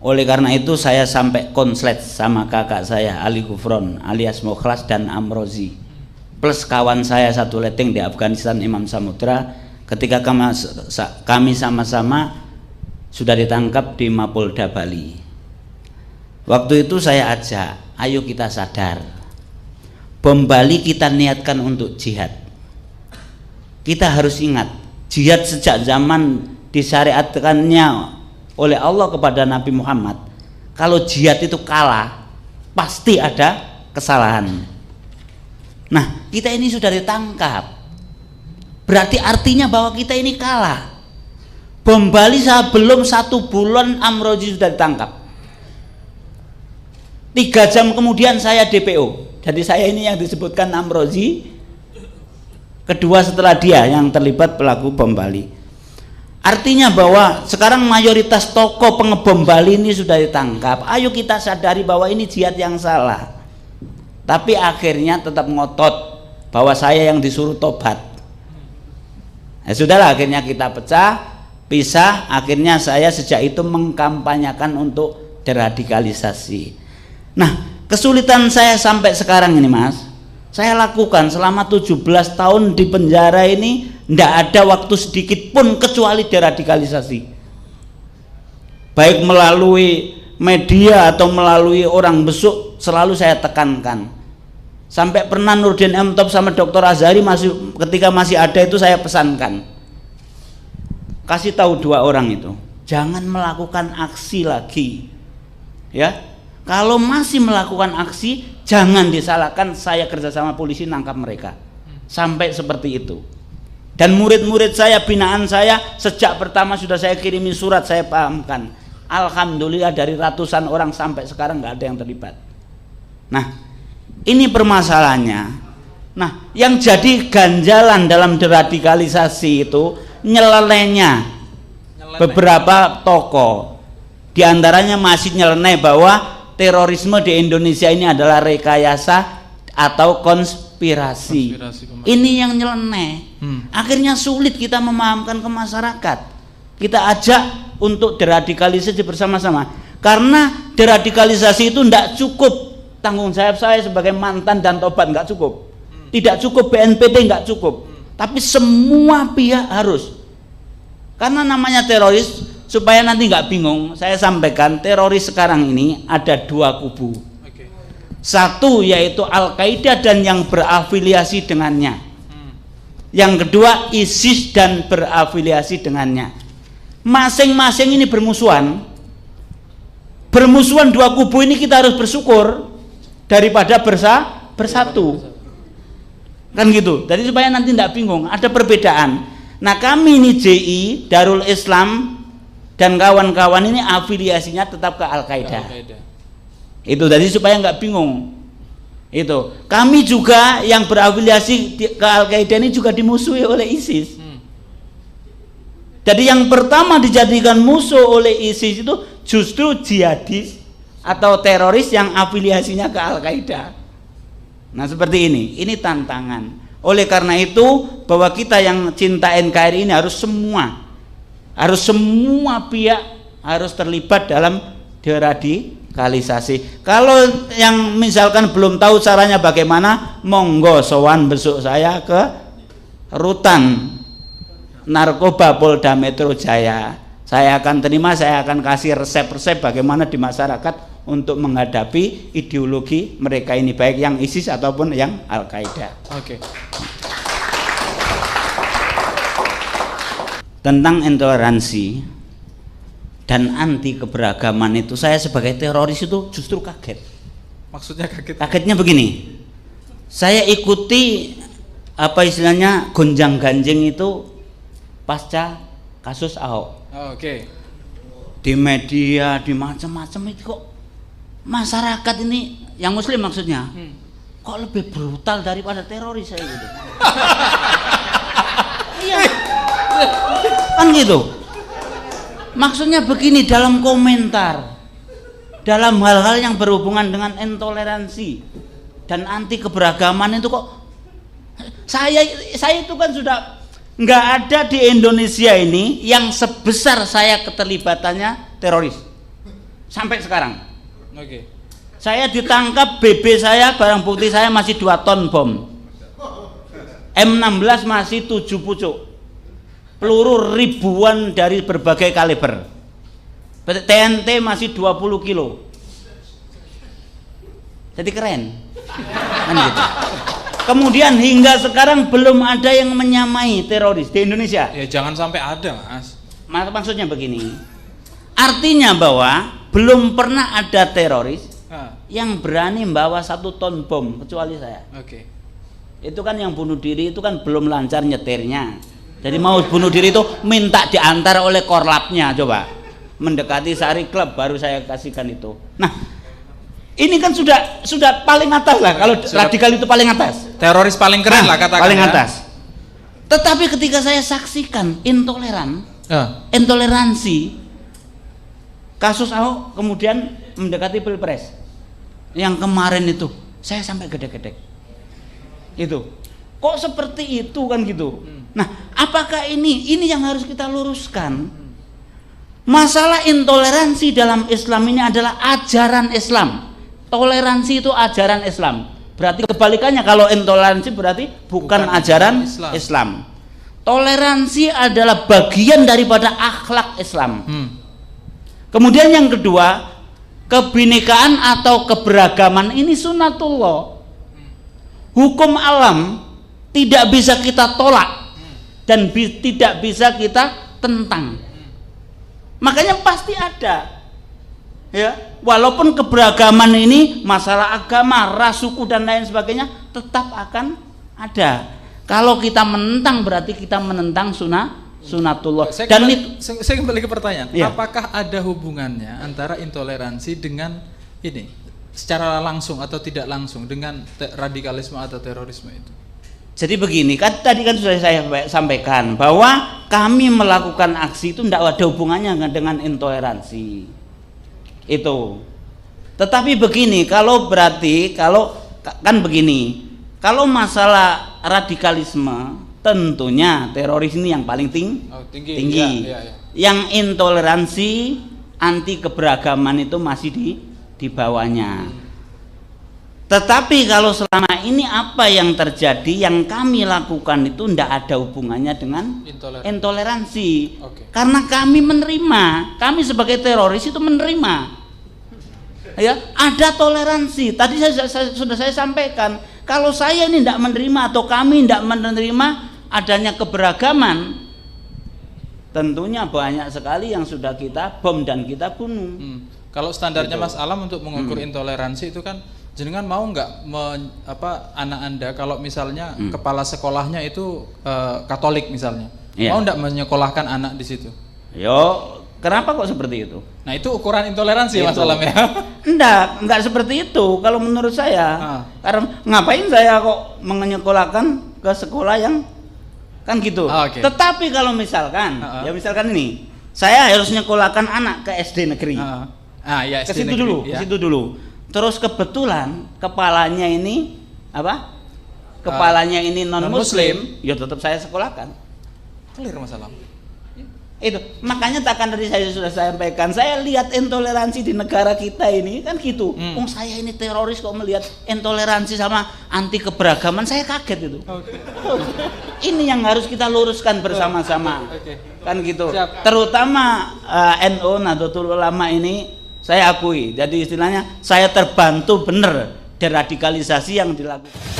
Oleh karena itu saya sampai konslet sama kakak saya Ali Gufron alias Mukhlas dan Amrozi, plus kawan saya satu leteng di Afghanistan Imam Samudra, ketika kami sama-sama sudah ditangkap di Mapolda Bali. Waktu itu saya ajak, ayo kita sadar, bom Bali kita niatkan untuk jihad. Kita harus ingat, jihad sejak zaman disyariatkannya oleh Allah kepada Nabi Muhammad. Kalau jihad itu kalah, pasti ada kesalahan. Nah, kita ini sudah ditangkap, berarti artinya bahwa kita ini kalah. Bom Bali belum 1 bulan Amrozi sudah ditangkap. 3 jam kemudian saya DPO. Jadi saya ini yang disebutkan Amrozi, kedua setelah dia yang terlibat pelaku bom Bali. Artinya bahwa sekarang mayoritas tokoh pengebom Bali ini sudah ditangkap. Ayo kita sadari bahwa ini jihad yang salah. Tapi akhirnya tetap ngotot bahwa saya yang disuruh tobat. Ya sudahlah, akhirnya kita pisah. Akhirnya saya sejak itu mengkampanyakan untuk deradikalisasi. Nah, kesulitan saya sampai sekarang ini, Mas, saya lakukan selama 17 tahun di penjara ini. Tidak ada waktu sedikit pun kecuali deradikalisasi, baik melalui media atau melalui orang besuk, selalu saya tekankan. Sampai pernah Nurdin M. Top sama Dr. Azhari ketika masih ada itu saya pesankan, kasih tahu 2 orang itu, jangan melakukan aksi lagi, ya. Kalau masih melakukan aksi, jangan disalahkan saya kerjasama polisi nangkap mereka. Sampai seperti itu. Dan murid-murid saya, binaan saya, sejak pertama sudah saya kirimi surat, saya pahamkan. Alhamdulillah dari ratusan orang sampai sekarang nggak ada yang terlibat. Nah, ini permasalahannya. Nah, yang jadi ganjalan dalam deradikalisasi itu nyelenehnya beberapa tokoh. Di antaranya masih nyeleneh bahwa terorisme di Indonesia ini adalah rekayasa atau konspirasi. Ini yang nyeleneh. Akhirnya sulit kita memahamkan ke masyarakat. Kita ajak untuk deradikalisasi bersama-sama. Karena deradikalisasi itu tidak cukup tanggung jawab saya sebagai mantan dan tobat, nggak cukup. Tidak cukup BNPT, nggak cukup. Tapi semua pihak harus. Karena namanya teroris, supaya nanti nggak bingung, saya sampaikan teroris sekarang ini ada 2 kubu. Satu yaitu Al-Qaeda dan yang berafiliasi dengannya. Yang kedua ISIS dan berafiliasi dengannya. Masing-masing ini bermusuhan. Bermusuhan 2 kubu ini kita harus bersyukur daripada bersatu. Kan gitu. Jadi supaya nanti tidak bingung, ada perbedaan. Nah, kami ini JI Darul Islam dan kawan-kawan ini afiliasinya tetap ke Al-Qaeda. Itu jadi supaya nggak bingung. Itu kami juga yang berafiliasi ke Al-Qaeda ini juga dimusuhi oleh ISIS. Jadi yang pertama dijadikan musuh oleh ISIS itu justru jihadis atau teroris yang afiliasinya ke Al-Qaeda. Nah, seperti ini tantangan. Oleh karena itu bahwa kita yang cinta NKRI ini harus semua pihak harus terlibat dalam deradikalisasi. Kalau yang misalkan belum tahu caranya bagaimana, monggo sowan besok saya ke rutan narkoba Polda Metro Jaya. Saya akan terima, saya akan kasih resep-resep bagaimana di masyarakat untuk menghadapi ideologi mereka ini, baik yang ISIS ataupun yang Al-Qaeda. Oke. Tentang intoleransi dan anti keberagaman itu, saya sebagai teroris itu justru kaget. Maksudnya kaget? Kagetnya begini, saya ikuti apa istilahnya gonjang-ganjing itu pasca kasus Ahok. Oh, oke. Di media, di macam-macam itu kok masyarakat ini yang muslim maksudnya kok lebih brutal daripada teroris saya gitu. Iya. Kan gitu. Maksudnya begini, dalam komentar, dalam hal-hal yang berhubungan dengan intoleransi dan anti keberagaman itu kok saya itu kan sudah nggak ada di Indonesia ini yang sebesar saya keterlibatannya teroris. sampai sekarang. Oke. Saya ditangkap, BB saya, barang bukti saya masih 2 ton bom, M16 masih 7 pucuk, peluru ribuan dari berbagai kaliber, TNT masih 20 kilo. Jadi keren kan gitu. Kemudian hingga sekarang belum ada yang menyamai teroris di Indonesia. Ya jangan sampai ada, Mas. Maksudnya begini, artinya bahwa belum pernah ada teroris yang berani membawa 1 ton bom kecuali saya. Oke. Itu kan yang bunuh diri itu kan belum lancar nyetirnya. Jadi mau bunuh diri itu minta diantar oleh korlapnya, coba mendekati Sari Club baru saya kasihkan itu. Nah, ini kan sudah paling atas lah, kalau radikal itu paling atas. Teroris paling keren lah katakan. Paling atas. Tetapi ketika saya saksikan intoleransi, kasus Ahok kemudian mendekati Pilpres, yang kemarin itu saya sampai gede-gede. Itu kok seperti itu kan gitu. Nah, apakah ini yang harus kita luruskan? Masalah intoleransi dalam Islam ini adalah ajaran Islam. Toleransi itu ajaran Islam. Berarti kebalikannya, kalau intoleransi berarti bukan ajaran Islam. Toleransi adalah bagian daripada akhlak Islam. Kemudian yang kedua, kebinekaan atau keberagaman ini sunatullah. Hukum alam tidak bisa kita tolak dan tidak bisa kita tentang. Makanya pasti ada, ya, walaupun keberagaman ini masalah agama, ras, suku dan lain sebagainya tetap akan ada. Kalau kita menentang berarti kita menentang sunatullah. Saya kembali ke pertanyaan, ya. Apakah ada hubungannya antara intoleransi dengan ini secara langsung atau tidak langsung dengan radikalisme atau terorisme itu? Jadi begini, kan tadi kan sudah saya sampaikan bahwa kami melakukan aksi itu tidak ada hubungannya dengan intoleransi itu. Tetapi begini, kalau kalau masalah radikalisme, tentunya teroris ini yang paling tinggi. Ya. Yang intoleransi, anti keberagaman itu masih di bawahnya. Tetapi kalau selama ini apa yang terjadi, yang kami lakukan itu tidak ada hubungannya dengan intoleransi. Karena kami kami sebagai teroris itu menerima, ya, ada toleransi. Tadi sudah saya sampaikan, kalau saya ini tidak menerima atau kami tidak menerima adanya keberagaman, tentunya banyak sekali yang sudah kita bom dan kita bunuh. Kalau standarnya Mas Alam untuk mengukur intoleransi itu kan, jenengan mau nggak anak Anda kalau misalnya kepala sekolahnya itu Katolik misalnya, mau nggak menyekolahkan anak di situ? Yo, kenapa kok seperti itu? Nah, itu ukuran intoleransi Mas Alam ya? Enggak seperti itu kalau menurut saya. Karena ngapain saya kok menyekolahkan ke sekolah yang kan gitu. Tetapi kalau misalkan, ya misalkan ini, saya harus menyekolahkan anak ke SD negeri. Ya, ke situ dulu. Terus kebetulan kepalanya ini Kepalanya ini non muslim, ya tetap saya sekolahkan. Clear Mas Alam. Itu makanya takkan tadi saya sudah sampaikan, saya lihat intoleransi di negara kita ini kan gitu. Saya ini teroris kok melihat intoleransi sama anti keberagaman, saya kaget itu. Ini yang harus kita luruskan bersama-sama. Kan gitu. Siap. Terutama NU Nahdlatul Ulama ini saya akui, jadi istilahnya saya terbantu bener deradikalisasi yang dilakukan.